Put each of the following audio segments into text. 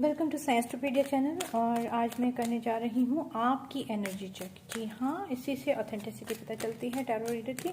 Welcome to साइंसटोपीडिया channel. और आज मैं करने जा रही हूँ आपकी एनर्जी चेक। जी हाँ, इसी से ऑथेंटिसिटी पता चलती है टैरो रीडर की।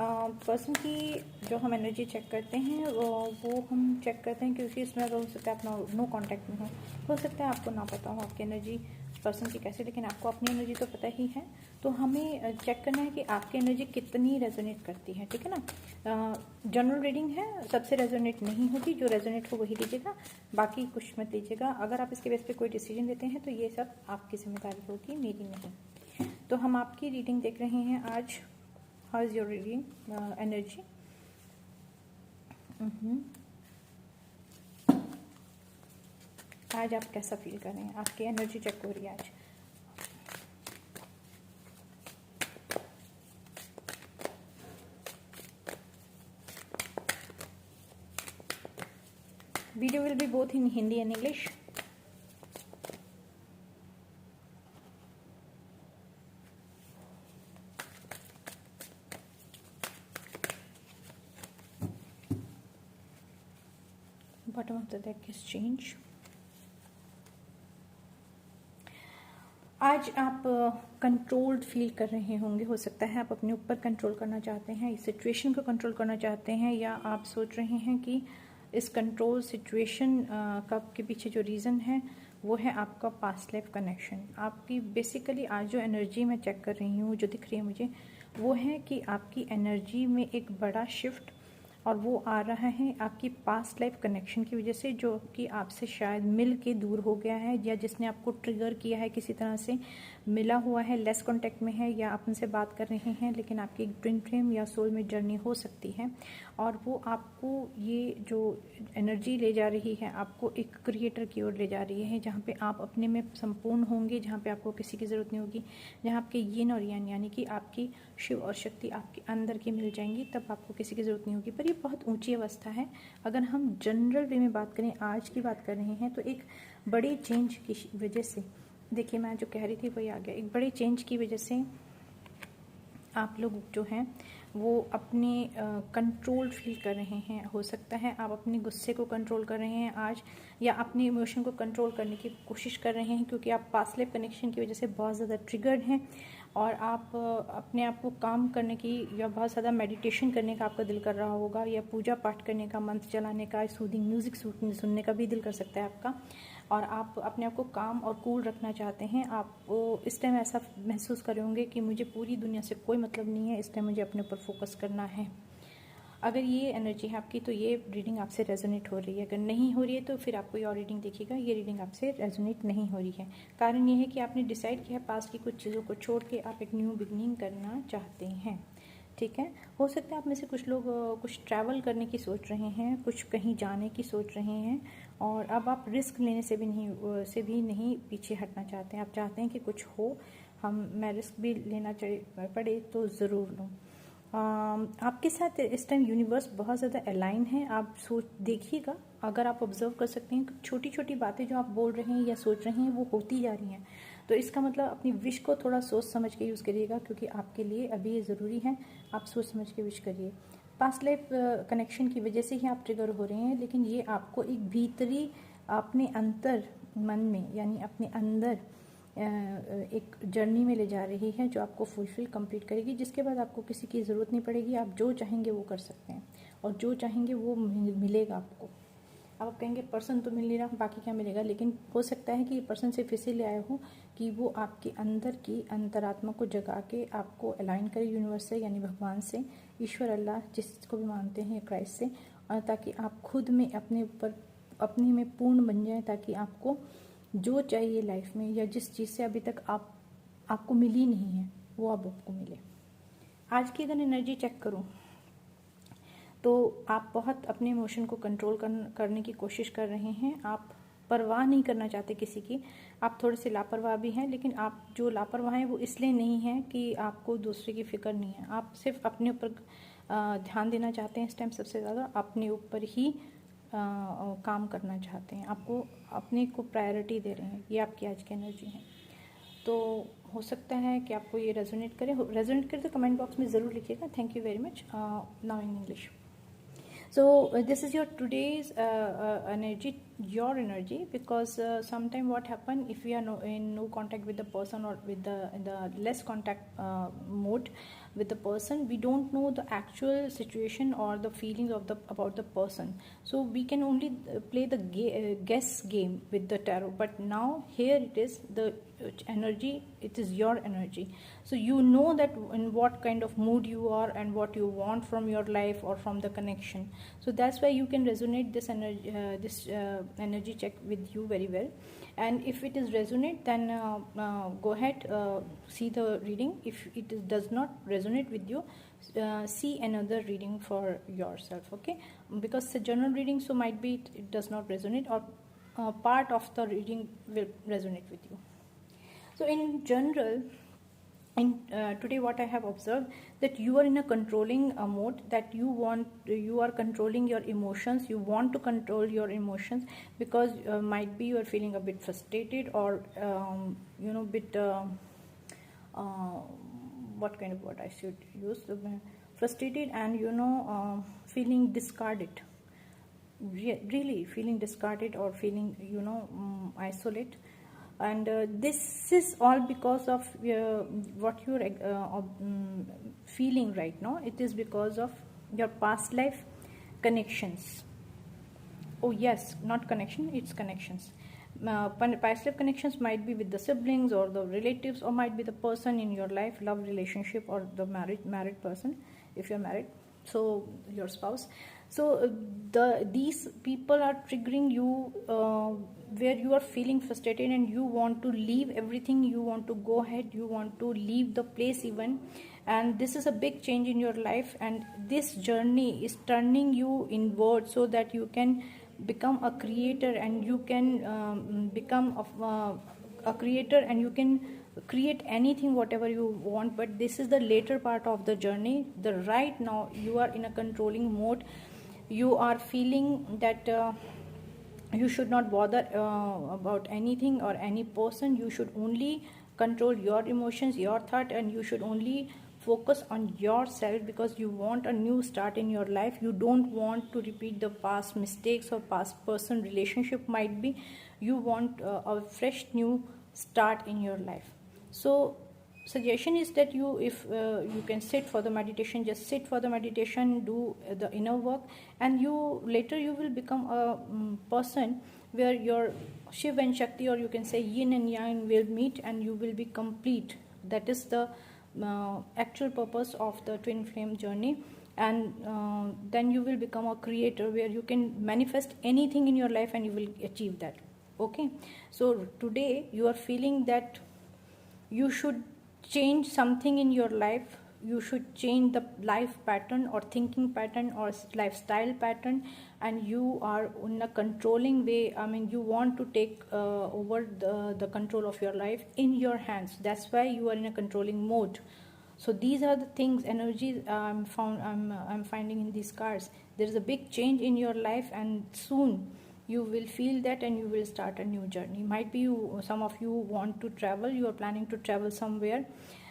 पर्सन की जो हम एनर्जी चेक करते हैं वो हम चेक करते हैं क्योंकि इसमें हो सकता है अपना नो कांटेक्ट में हो सकता है आपको ना पता हो आपकी एनर्जी पर्सन की कैसे, लेकिन आपको अपनी एनर्जी तो पता ही है। तो हमें चेक करना है कि आपकी एनर्जी कितनी रेजोनेट करती है, ठीक है ना। जनरल रीडिंग है, सबसे रेजोनेट नहीं होगी, जो रेजोनेट हो वही लीजिएगा, बाकी कुछ मत लीजिएगा। अगर आप इसके बेस पे कोई डिसीजन लेते हैं तो ये सब आपकी जिम्मेदारी होगी, मेरी नहीं। तो हम आपकी रीडिंग देख रहे हैं आज। How is your reading energy? आज आप कैसा फील कर रहे हैं? आपकी एनर्जी चेक हो रही है आज। Video will be both in Hindi and English. Bottom of the deck is change. आज आप कंट्रोल्ड फील कर रहे होंगे। हो सकता है आप अपने ऊपर कंट्रोल करना चाहते हैं, इस सिचुएशन को कंट्रोल करना चाहते हैं, या आप सोच रहे हैं कि इस कंट्रोल सिचुएशन का के पीछे जो रीज़न है वो है आपका पास्ट लाइफ कनेक्शन। आपकी बेसिकली आज जो एनर्जी मैं चेक कर रही हूँ, जो दिख रही है मुझे, वो है कि आपकी एनर्जी में एक बड़ा शिफ्ट, और वो आ रहा है आपकी पास्ट लाइफ कनेक्शन की वजह से, जो कि आपसे शायद मिल के दूर हो गया है, या जिसने आपको ट्रिगर किया है किसी तरह से, मिला हुआ है, लेस कांटेक्ट में है, या आप उनसे बात कर रहे हैं लेकिन आपकी एक ट्विन फ्लेम या सोल में जर्नी हो सकती है। और वो आपको ये जो एनर्जी ले जा रही है, आपको एक क्रिएटर की ओर ले जा रही है, जहाँ पे आप अपने में संपूर्ण होंगे, जहाँ पे आपको किसी की ज़रूरत नहीं होगी, जहाँ आपके यिन और यान यानी कि आपकी शिव और शक्ति आपके अंदर की मिल जाएंगी, तब आपको किसी की ज़रूरत नहीं होगी। पर ये बहुत ऊंची अवस्था है। अगर हम जनरल वे में बात करें, आज की बात कर रहे हैं, तो एक बड़ी चेंज की वजह से, देखिए मैं जो कह रही थी वही आ गया। एक बड़ी चेंज की वजह से आप लोग जो हैं वो अपने कंट्रोल फील कर रहे हैं। हो सकता है आप अपने गुस्से को कंट्रोल कर रहे हैं आज, या अपने इमोशन को कंट्रोल करने की कोशिश कर रहे हैं, क्योंकि आप पास्ट लाइफ कनेक्शन की वजह से बहुत ज़्यादा ट्रिगर्ड हैं, और आप अपने आप को काम करने की, या बहुत ज़्यादा मेडिटेशन करने का आपका दिल कर रहा होगा, या पूजा पाठ करने का, मंत्र चलाने का, सूदिंग म्यूज़िक सुनने का भी दिल कर सकता है आपका, और आप अपने आप को काम और कूल रखना चाहते हैं। आप इस टाइम ऐसा महसूस कर रहे होंगे कि मुझे पूरी दुनिया से कोई मतलब नहीं है, इस टाइम मुझे अपने ऊपर फोकस करना है। अगर ये एनर्जी है आपकी, तो ये रीडिंग आपसे रेजोनेट हो रही है। अगर नहीं हो रही है तो फिर आप कोई और रीडिंग देखिएगा। ये रीडिंग आपसे रेजोनेट नहीं हो रही है। कारण ये है कि आपने डिसाइड किया है पास्ट की कुछ चीज़ों को छोड़ के आप एक न्यू बिगनिंग करना चाहते हैं, ठीक है। हो सकता है आप में से कुछ लोग कुछ ट्रैवल करने की सोच रहे हैं, कुछ कहीं जाने की सोच रहे हैं, और अब आप रिस्क लेने से भी नहीं पीछे हटना चाहते हैं। आप चाहते हैं कि कुछ हो, मैं रिस्क भी लेना पड़े तो ज़रूर लूँ। आपके साथ इस टाइम यूनिवर्स बहुत ज़्यादा अलाइन है। आप देखिएगा, अगर आप ऑब्जर्व कर सकते हैं, छोटी छोटी बातें जो आप बोल रहे हैं या सोच रहे हैं वो होती जा रही हैं। तो इसका मतलब अपनी विश को थोड़ा सोच समझ के यूज़ करिएगा, क्योंकि आपके लिए अभी ये ज़रूरी है। आप सोच समझ के विश करिए। पास्ट लाइफ कनेक्शन की वजह से ही आप ट्रिगर हो रहे हैं, लेकिन ये आपको एक भीतरी अपने अंतर मन में, यानी अपने अंदर एक जर्नी में ले जा रही है, जो आपको फुलफिल कंप्लीट करेगी, जिसके बाद आपको किसी की ज़रूरत नहीं पड़ेगी। आप जो चाहेंगे वो कर सकते हैं, और जो चाहेंगे वो मिलेगा आपको। आप कहेंगे पर्सन तो मिल नहीं रहा, बाकी क्या मिलेगा, लेकिन हो सकता है कि ये पर्सन सिर्फ इसीलिए आया हो कि वो आपके अंदर की अंतरात्मा को जगा के आपको अलाइन करे यूनिवर्स से, यानी भगवान से, ईश्वर, अल्लाह, जिसको भी मानते हैं, क्राइस्ट से, और ताकि आप खुद में अपने में पूर्ण बन जाए, ताकि आपको जो चाहिए लाइफ में, या जिस चीज़ से अभी तक आपको मिली नहीं है, वो अब आपको मिले। आज की अगर एनर्जी चेक करूं तो आप बहुत अपने इमोशन को कंट्रोल करने की कोशिश कर रहे हैं। आप परवाह नहीं करना चाहते किसी की। आप थोड़े से लापरवाह भी हैं, लेकिन आप जो लापरवाह हैं वो इसलिए नहीं है कि आपको दूसरे की फिक्र नहीं है। आप सिर्फ अपने ऊपर ध्यान देना चाहते हैं। इस टाइम सबसे ज़्यादा अपने ऊपर ही काम करना चाहते हैं। आपको अपने को प्रायोरिटी दे रहे हैं। ये आपकी आज की एनर्जी है। तो हो सकता है कि आपको ये रेजोनेट करे तो कमेंट बॉक्स में ज़रूर लिखिएगा। Thank you very much. Now in English. So this is your today's energy your energy, because sometimes what happen, if we are in no contact with the person, or with the less contact mode with the person, we don't know the actual situation or the feelings of the about the person. So we can only play the guess game with the tarot. But now here it is the energy, it is your energy. So you know that in what kind of mood you are and what you want from your life or from the connection. So that's why you can resonate this energy check with you very well. And if it is resonate, then go ahead, see the reading. If does not resonate with you, see another reading for yourself. Okay, because it's a general reading, so might be it does not resonate, or part of the reading will resonate with you. So in general, today what I have observed, that you are in a controlling mode, that you are controlling your emotions, you want to control your emotions, because might be you are feeling a bit frustrated, or bit what kind of word I should use, frustrated, and feeling discarded, really feeling discarded, or feeling isolate. And this is all because of what you're feeling right now. It is because of your past life connections. Oh yes, not connection, it's connections. Past life connections might be with the siblings or the relatives, or might be the person in your life, love relationship, or the married person if you're married, so your spouse. So these people are triggering you, where you are feeling frustrated and you want to leave everything, you want to go ahead, you want to leave the place even. And this is a big change in your life, and this journey is turning you inward, so that you can become a creator, and you can become a creator, and you can create anything whatever you want. But this is the later part of the journey. The right now you are in a controlling mode. You are feeling that you should not bother about anything or any person. You should only control your emotions, your thought, and you should only focus on yourself, because you want a new start in your life. You don't want to repeat the past mistakes or past person relationship might be. You want a fresh new start in your life. So suggestion is that if you can sit for the meditation, just sit for the meditation, do the inner work, and later you will become a person where your Shiv and Shakti, or you can say yin and yang, will meet, and you will be complete. That is the actual purpose of the twin flame journey. And then you will become a creator, where you can manifest anything in your life and you will achieve that. Okay, so today you are feeling that you should change something in your life. You should change the life pattern or thinking pattern or lifestyle pattern, and you are in a controlling way. I mean, you want to take over the control of your life in your hands. That's why you are in a controlling mode. So these are the things, energies I'm finding in these cards. There is a big change in your life, and soon you will feel that, and you will start a new journey. Might be some of you want to travel, you are planning to travel somewhere,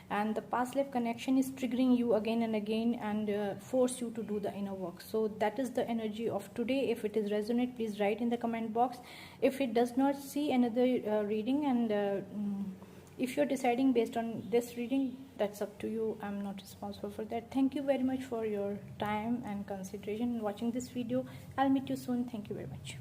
and the past life connection is triggering you again and again, and force you to do the inner work. So that is the energy of today. If it is resonate, please write in the comment box. If it does not, see another reading, and if you're deciding based on this reading, that's up to you. I'm not responsible for that. Thank you very much for your time and consideration in watching this video. I'll meet you soon. Thank you very much.